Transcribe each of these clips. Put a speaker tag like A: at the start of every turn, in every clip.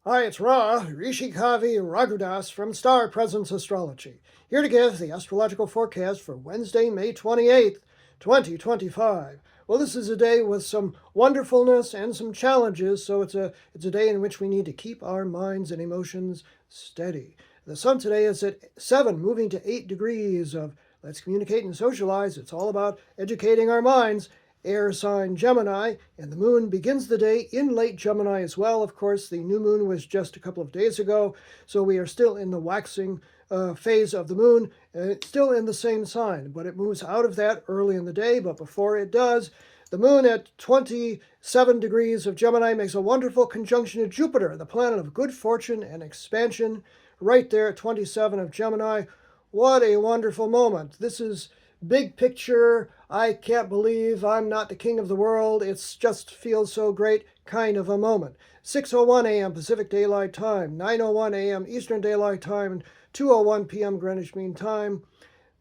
A: Hi, it's Rishi Raghudas from Star Presence Astrology, here to give the astrological forecast for Wednesday, May 28th, 2025. Well, this is a day with some wonderfulness and some challenges, so it's a day in which we need to keep our minds and emotions steady. The sun today is at 7, moving to 8 degrees of let's communicate and socialize. It's all about educating our minds. Air sign Gemini, and the moon begins the day in late Gemini as well. Of course, the new moon was just a couple of days ago, so we are still in the waxing phase of the moon, and it's still in the same sign, but it moves out of that early in the day. But before it does, the moon at 27 degrees of Gemini makes a wonderful conjunction to Jupiter, the planet of good fortune and expansion, right there at 27 of Gemini. What a wonderful moment. This is big picture, I can't believe I'm not the king of the world, it just feels so great kind of a moment. 6:01 a.m. Pacific Daylight Time, 9:01 a.m. Eastern Daylight Time, and 2:01 p.m. Greenwich Mean Time.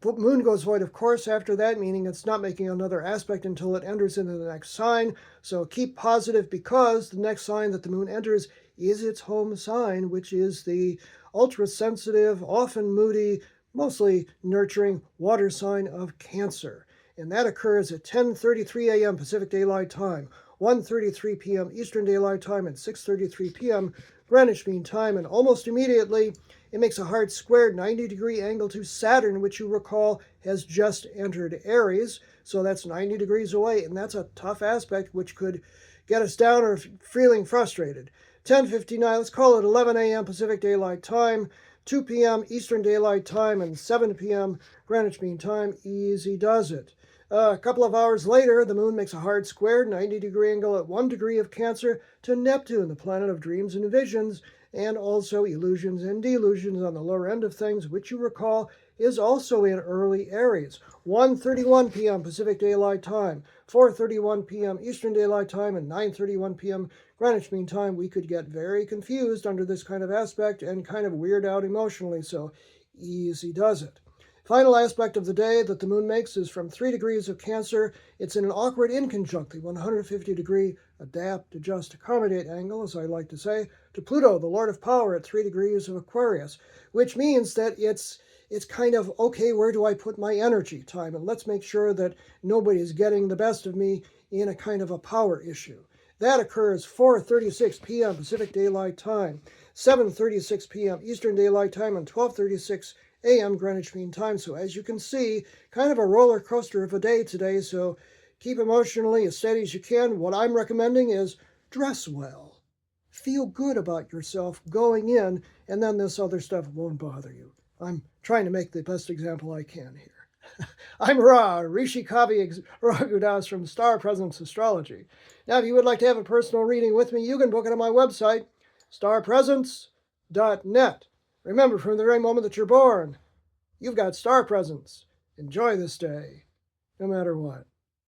A: Moon goes void, of course, after that, meaning it's not making another aspect until it enters into the next sign. So keep positive because the next sign that the moon enters is its home sign, which is the ultra-sensitive, often moody, mostly nurturing water sign of Cancer. And that occurs at 10:33 a.m. Pacific Daylight Time, 1:33 p.m. Eastern Daylight Time, and 6:33 p.m. Greenwich Mean Time. And almost immediately, it makes a hard squared 90-degree angle to Saturn, which you recall has just entered Aries. So that's 90 degrees away, and that's a tough aspect which could get us down or feeling frustrated. 10:59, let's call it 11 a.m. Pacific Daylight Time, 2 p.m. Eastern Daylight Time, and 7 p.m. Greenwich Mean Time. Easy does it. A couple of hours later, the moon makes a hard square 90-degree angle at 1 degree of Cancer to Neptune, the planet of dreams and visions, and also illusions and delusions on the lower end of things, which you recall is also in early Aries. 1:31 p.m. Pacific Daylight Time, 4:31 p.m. Eastern Daylight Time, and 9:31 p.m. Greenwich Mean Time. We could get very confused under this kind of aspect and kind of weird out emotionally, so easy does it. Final aspect of the day that the moon makes is from 3 degrees of Cancer. It's in an awkward inconjunct, the 150-degree adapt, adjust, accommodate angle, as I like to say, to Pluto, the Lord of Power, at 3 degrees of Aquarius, which means that it's kind of, okay, where do I put my energy time? And let's make sure that nobody's getting the best of me in a kind of a power issue. That occurs 4:36 p.m. Pacific Daylight Time, 7:36 p.m. Eastern Daylight Time, and 12:36 a.m. Greenwich Mean Time. So as you can see, kind of a roller coaster of a day today, so keep emotionally as steady as you can. What I'm recommending is dress well. Feel good about yourself going in, and then this other stuff won't bother you. I'm trying to make the best example I can here. I'm Rishi Raghudas from Star Presence Astrology. Now, if you would like to have a personal reading with me, you can book it on my website, starpresence.net. Remember, from the very moment that you're born, you've got star presence. Enjoy this day, no matter what.